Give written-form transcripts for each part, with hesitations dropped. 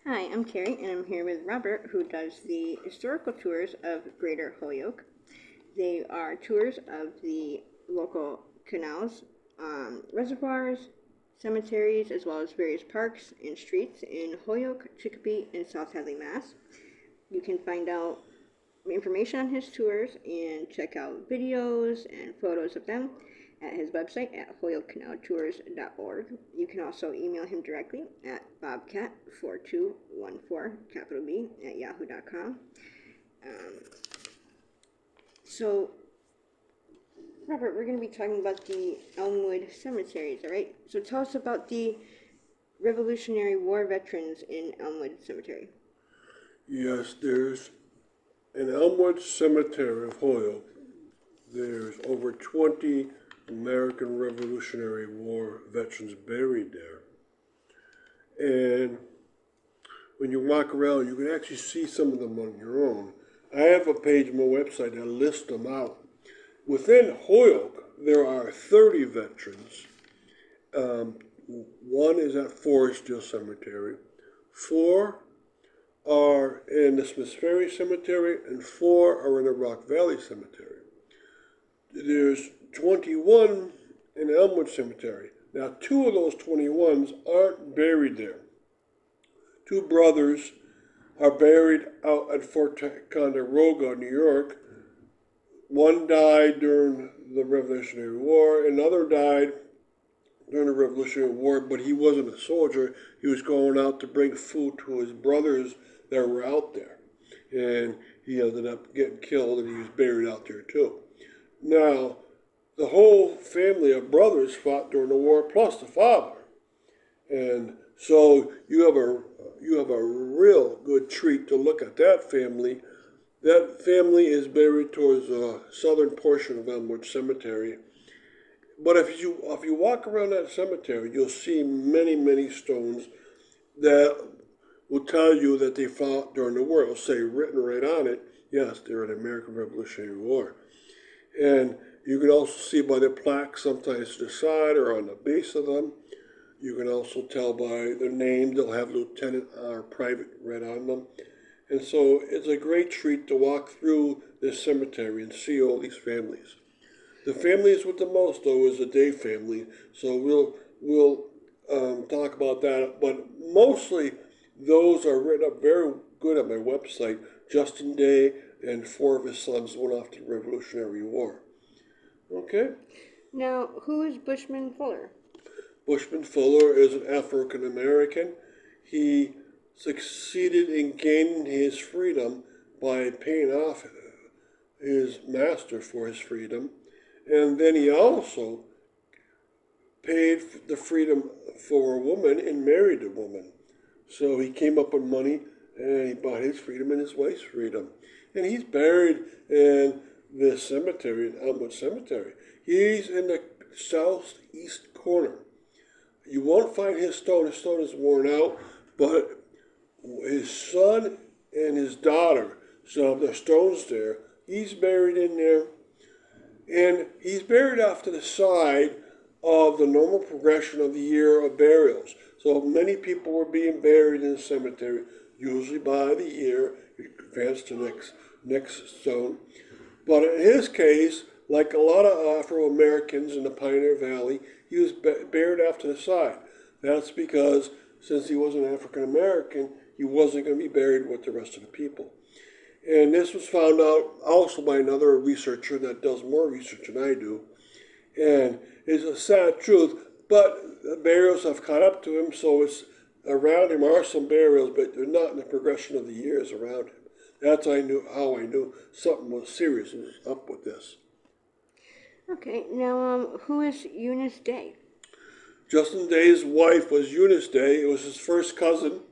Hi, I'm Carrie, and I'm here with Robert, who does the historical tours of Greater Holyoke. They are tours of the local canals, reservoirs, cemeteries, as well as various parks and streets in Holyoke, Chicopee, and South Hadley, Mass. You can find out information on his tours and check out videos and photos of them at his website at holyokecanaltours.org. You can also email him directly at bobcat4214 capital B at yahoo.com. So, Robert, we're going to be talking about the Elmwood Cemetery, is that right? So tell us about the Revolutionary War veterans in Elmwood Cemetery. Yes, there's in Elmwood Cemetery of Holyoke, there's over 20 American Revolutionary War veterans buried there. And when you walk around, you can actually see some of them on your own. I have a page on my website that lists them out. Within Holyoke, there are 30 veterans. One is at Forestdale Cemetery. 4 are in the Smiths Ferry Cemetery, and 4 are in the Rock Valley Cemetery. There's 21 in Elmwood Cemetery. Now, 2 of those 21s aren't buried there. 2 brothers are buried out at Fort Ticonderoga, New York. One died during the Revolutionary War, another died during the Revolutionary War, but he wasn't a soldier. He was going out to bring food to his brothers that were out there. And he ended up getting killed, and he was buried out there too. Now, the whole family of brothers fought during the war, plus the father. And so you have a real good treat to look at that family. That family is buried towards the southern portion of Elmwood Cemetery. But if you walk around that cemetery, you'll see many stones that will tell you that they fought during the war. It'll say written right on it, yes, they're in the American Revolutionary War. And you can also see by the plaques sometimes to the side or on the base of them. You can also tell by the name, they'll have lieutenant or private right on them. And so it's a great treat to walk through this cemetery and see all these families. The families with the most, though, is the Day family. So we'll talk about that. But mostly, those are written up very good on my website. Justin Day and 4 of his sons went off to the Revolutionary War. Okay? Now, who is Bushman Fuller? Bushman Fuller is an African American. He succeeded in gaining his freedom by paying off his master for his freedom. And then he also paid the freedom for a woman and married a woman. So he came up with money and he bought his freedom and his wife's freedom. And he's buried in this cemetery, in Elmwood Cemetery. He's in the southeast corner. You won't find his stone. His stone is worn out, but his son and his daughter still have their stones there. He's buried in there. And he's buried off to the side of the normal progression of the year of burials. So many people were being buried in the cemetery, usually by the year, you advance to next stone. But in his case, like a lot of Afro-Americans in the Pioneer Valley, he was buried off to the side. That's because since he was an African-American, he wasn't going to be buried with the rest of the people. And this was found out also by another researcher that does more research than I do. And it's a sad truth, but the burials have caught up to him, so it's around him are some burials, but they're not in the progression of the years around him. That's how I knew something was serious was up with this. Okay, now, who is Eunice Day? Justin Day's wife was Eunice Day. It was his first cousin,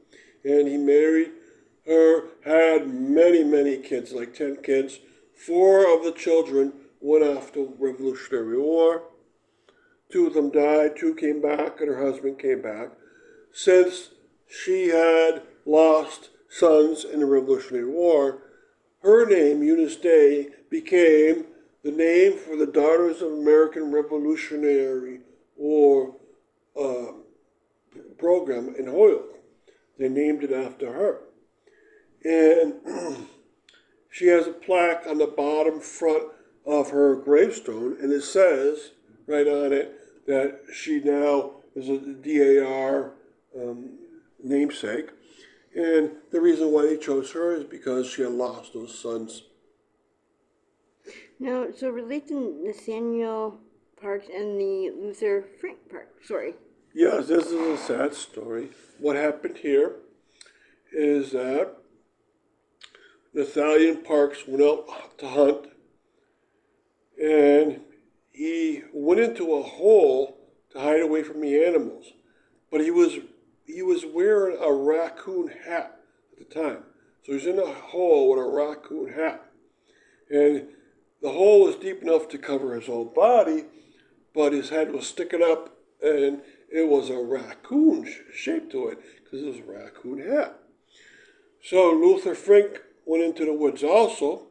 and he married her, had many kids, like 10 kids. 4 of the children went off to the Revolutionary War. 2 of them died, 2 came back, and her husband came back. Since she had lost sons in the Revolutionary War, her name, Eunice Day, became the name for the Daughters of American Revolutionary War program in Holyoke. they named it after her. And she has a plaque on the bottom front of her gravestone, and it says right on it that she now is a DAR namesake. And the reason why they chose her is because she had lost those sons. Now, so relate to Nathaniel Parks and the Luther Frank Park story. Yes, this is a sad story. What happened here is that Nathaniel Parks went out to hunt, and he went into a hole to hide away from the animals. But he was wearing a raccoon hat at the time. So he's in a hole with a raccoon hat. And the hole was deep enough to cover his whole body, but his head was sticking up, and it was a raccoon shape to it because it was a raccoon hat. So Luther Frink went into the woods also,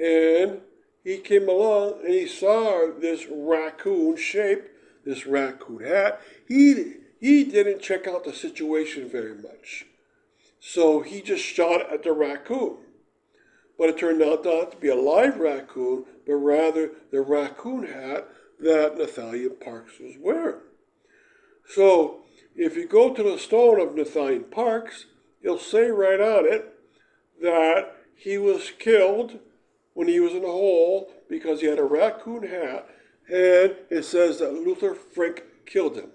and he came along and he saw this raccoon shape, this raccoon hat. He didn't check out the situation very much. So he just shot at the raccoon. But it turned out not to be a live raccoon, but rather the raccoon hat that Nathaniel Parks was wearing. So if you go to the stone of Nathaniel Parks, it'll say right on it that he was killed when he was in a hole because he had a raccoon hat, and it says that Luther Frink killed him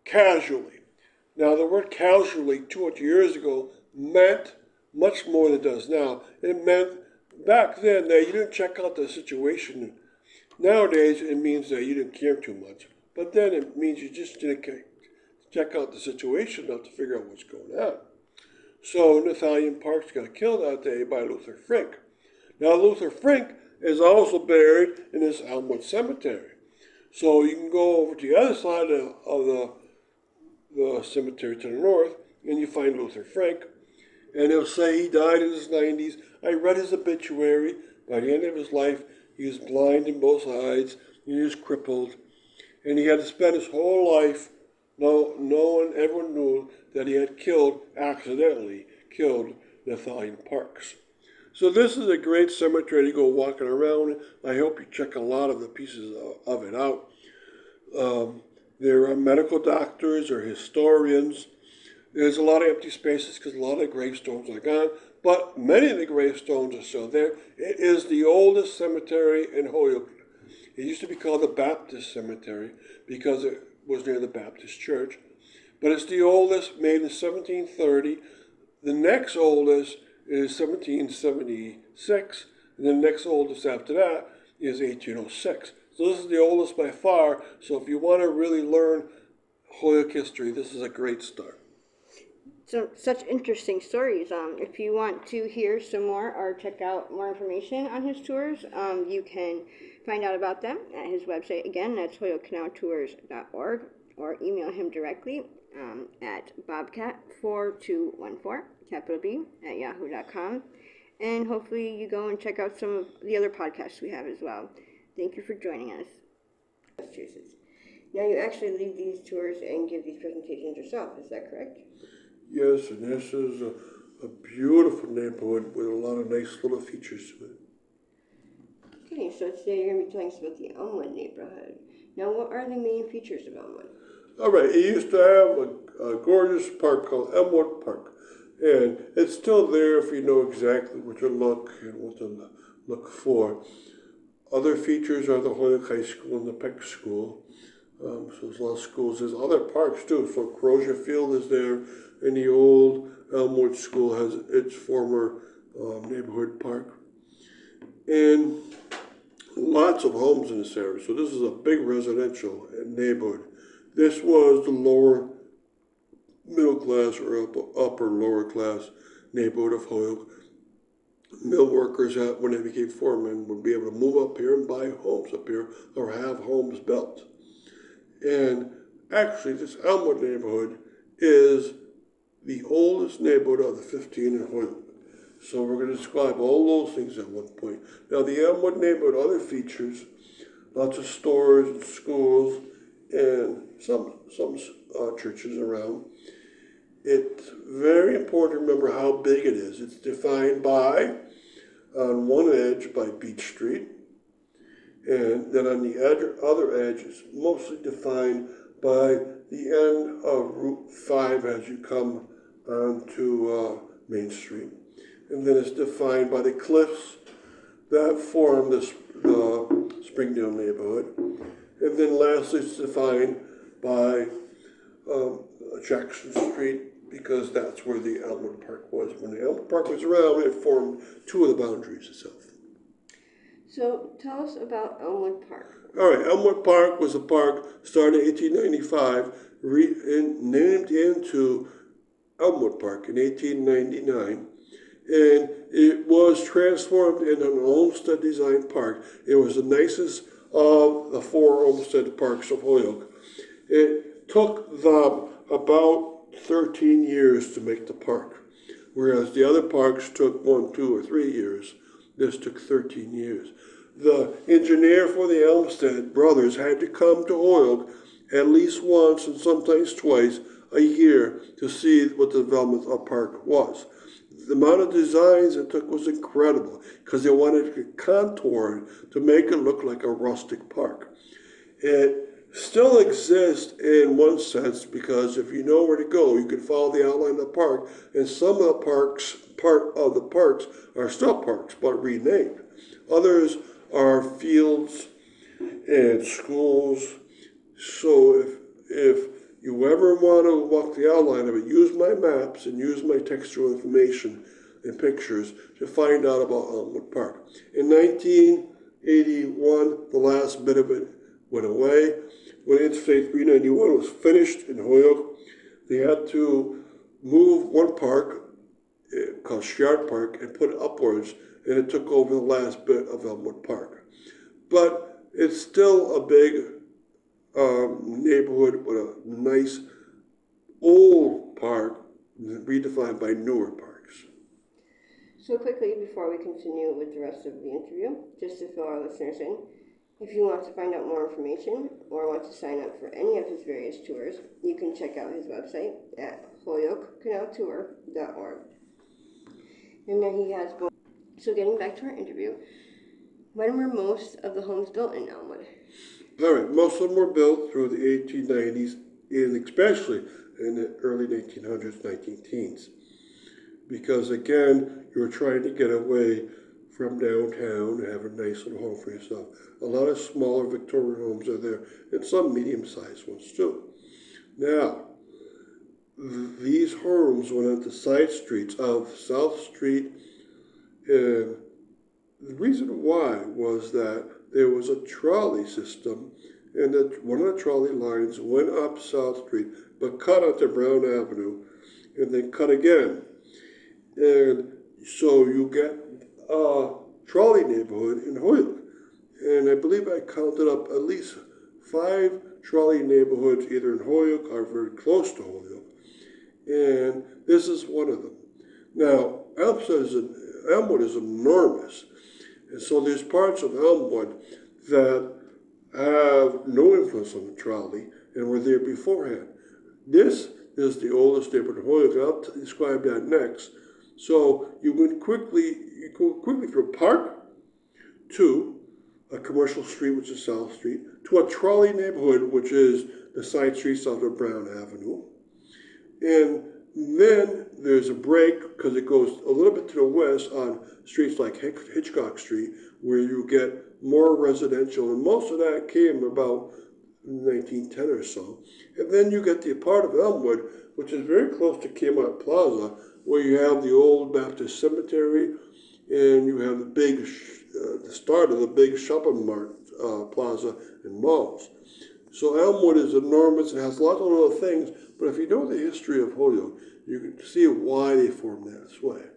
casually. Now, the word casually 200 years ago meant much more than it does now. It meant back then that you didn't check out the situation. Nowadays, it means that you didn't care too much. But then it means you just didn't check out the situation enough to figure out what's going on. So Nathaniel Parks got killed that day by Luther Frink. Now, Luther Frink is also buried in this Elmwood cemetery. So you can go over to the other side of the cemetery to the north, and you find Luther Frink. And it'll say he died in his 90s. I read his obituary. By the end of his life, he was blind in both eyes. He was crippled. And he had to spend his whole life knowing, everyone knew that he had accidentally killed Nathaniel Parks. So this is a great cemetery to go walking around. I hope you check a lot of the pieces of it out. There are medical doctors or historians. There's a lot of empty spaces because a lot of gravestones are gone, but many of the gravestones are still there. It is the oldest cemetery in Holyoke. It used to be called the Baptist Cemetery because it was near the Baptist Church, but it's the oldest, made in 1730. The next oldest is 1776, and the next oldest after that is 1806. So this is the oldest by far, so if you want to really learn Holyoke history, this is a great start. So such interesting stories. If you want to hear some more or check out more information on his tours, you can find out about them at his website. Again, that's holyokecanaltours.org, or email him directly at bobcat4214, capital B, at yahoo.com. And hopefully you go and check out some of the other podcasts we have as well. Thank you for joining us. Massachusetts. Now you actually lead these tours and give these presentations yourself, is that correct? Yes, and this is a beautiful neighborhood with a lot of nice little features to it. Okay, so today you're going to be telling us about the Elmwood neighborhood. Now, what are the main features of Elmwood? All right, it used to have a gorgeous park called Elmwood Park, and it's still there if you know exactly what to look and what to look for. Other features are the Holyoke High School and the Peck School. So there's a lot of schools. There's other parks too. So Crozier Field is there, and the old Elmwood School has its former neighborhood park. And lots of homes in this area. So this is a big residential neighborhood. This was the lower middle class or upper lower class neighborhood of Holyoke. Mill workers, when they became foremen, would be able to move up here and buy homes up here or have homes built. And actually, this Elmwood neighborhood is the oldest neighborhood of the 15 in Holyoke. So we're going to describe all those things at one point. Now, the Elmwood neighborhood, other features, lots of stores and schools and some churches around. it's very important to remember how big it is. It's defined by, on one edge, by Beach Street, and then on the other edge, it's mostly defined by the end of Route 5 as you come onto Main Street. And then it's defined by the cliffs that form the Springdale neighborhood. And then lastly, it's defined by Jackson Street, because that's where the Elmwood Park was. When the Elmwood Park was around, it formed two of the boundaries itself. So tell us about Elmwood Park. All right, Elmwood Park was a park started in 1895, named into Elmwood Park in 1899, and it was transformed into an Olmsted designed park. It was the nicest of the four Olmsted parks of Holyoke. It took them about 13 years to make the park, whereas the other parks took 1, 2, or 3 years. This took 13 years. The engineer for the Elmsted brothers had to come to Holyoke at least once and sometimes twice a year to see what the development of the park was. The amount of designs it took was incredible because they wanted it contoured to make it look like a rustic park. It still exists in one sense because if you know where to go, you can follow the outline of the park, and some of the parks, part of the parks are still parks but renamed. Others are fields and schools. So if you ever want to walk the outline of it, use my maps and use my textual information and pictures to find out about Elmwood Park. In 1981, the last bit of it went away. When Interstate 391 was finished in Holyoke, they had to move one park called Shard Park and put it upwards, and it took over the last bit of Elmwood Park. But it's still a big neighborhood with a nice old park redefined by newer parks. So quickly, before we continue with the rest of the interview, just to fill our listeners in, if you want to find out more information or want to sign up for any of his various tours, you can check out his website at holyokecanaltour.org. And then he has both. So getting back to our interview, when were most of the homes built in Elmwood? All right, most of them were built through the 1890s and especially in the early 1900s, 1910s. Because again, you were trying to get away from downtown and have a nice little home for yourself. A lot of smaller Victorian homes are there and some medium-sized ones too. Now, these homes went onto side streets of South Street, and the reason why was that there was a trolley system, and that one of the trolley lines went up South Street, but cut onto Brown Avenue, and then cut again. And so you get a trolley neighborhood in Holyoke. And I believe I counted up at least 5 trolley neighborhoods either in Holyoke or very close to Holyoke. And this is one of them. Now, Elmwood is enormous. And so there's parts of Elmwood that have no influence on the trolley and were there beforehand. This is the oldest neighborhood in Holyoke. I'll describe that next. So you go quickly from a park to a commercial street, which is South Street, to a trolley neighborhood, which is the side streets of Brown Avenue. And then there's a break because it goes a little bit to the west on streets like Hitchcock Street, where you get more residential, and most of that came about 1910 or so. And then you get the part of Elmwood, which is very close to Kmart Plaza, where you have the old Baptist Cemetery, and you have the big, the start of the big shopping mart plaza and malls. So Elmwood is enormous. It has lots of other things, but if you know the history of Holyoke, you can see why they formed that way.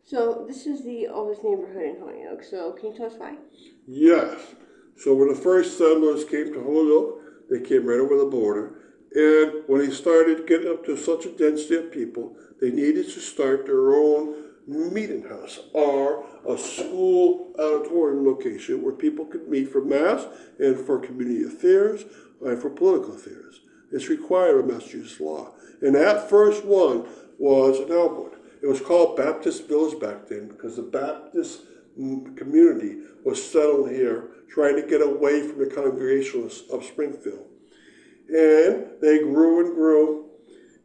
So this is the oldest neighborhood in Holyoke. So can you tell us why? Yes. So when the first settlers came to Holyoke, they came right over the border. And when they started getting up to such a density of people, they needed to start their own meeting house or a school auditorium location where people could meet for mass and for community affairs and for political affairs. It's required by Massachusetts law. And that first one was in Elmwood. It was called Baptist Village back then because the Baptist community was settled here, trying to get away from the Congregationalists of Springfield. And they grew and grew,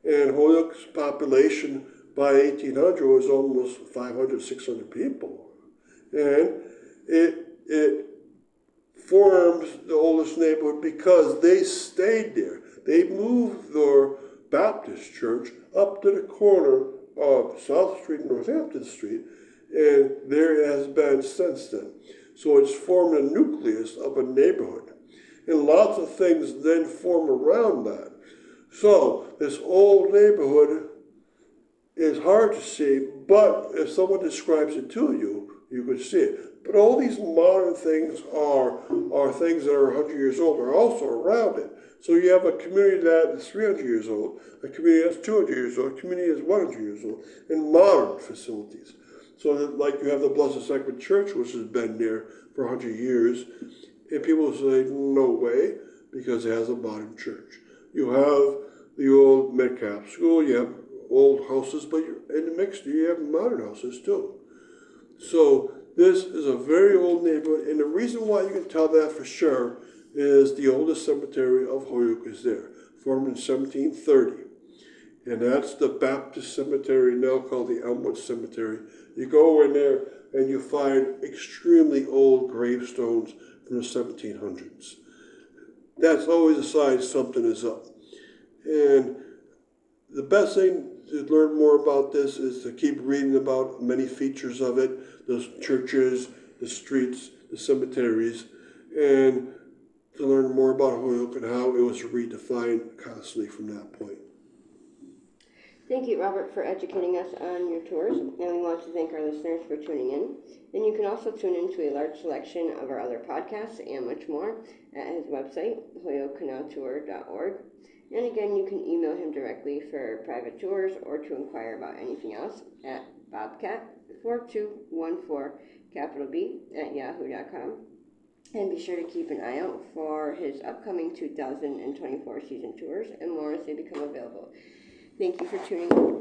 and Holyoke's population by 1800 was almost 500, 600 people. And it forms the oldest neighborhood because they stayed there. They moved their Baptist church up to the corner of South Street and Northampton Street, and there it has been since then. So it's formed a nucleus of a neighborhood. And lots of things then form around that. So this old neighborhood is hard to see, but if someone describes it to you, you can see it. But all these modern things are things that are 100 years old are also around it. So you have a community that is 300 years old, a community that's 200 years old, a community that's 100 years old, and modern facilities. So that, like you have the Blessed Sacrament Church, which has been there for 100 years, and people say, no way, because it has a modern church. You have the old Metcalf School, you have old houses, but in the mix, you have modern houses too. So this is a very old neighborhood, and the reason why you can tell that for sure is the oldest cemetery of Holyoke is there, formed in 1730. And that's the Baptist cemetery, now called the Elmwood Cemetery. You go in there and you find extremely old gravestones from the 1700s. That's always a sign something is up. And the best thing to learn more about this is to keep reading about many features of it, the churches, the streets, the cemeteries, and to learn more about Holyoke and how it was redefined constantly from that point. Thank you, Robert, for educating us on your tours, and we want to thank our listeners for tuning in. And you can also tune in to a large selection of our other podcasts and much more at his website, holyokecanaltour.org. And again, you can email him directly for private tours or to inquire about anything else at bobcat4214, capital B, at yahoo.com. And be sure to keep an eye out for his upcoming 2024 season tours and more as they become available. Thank you for tuning in.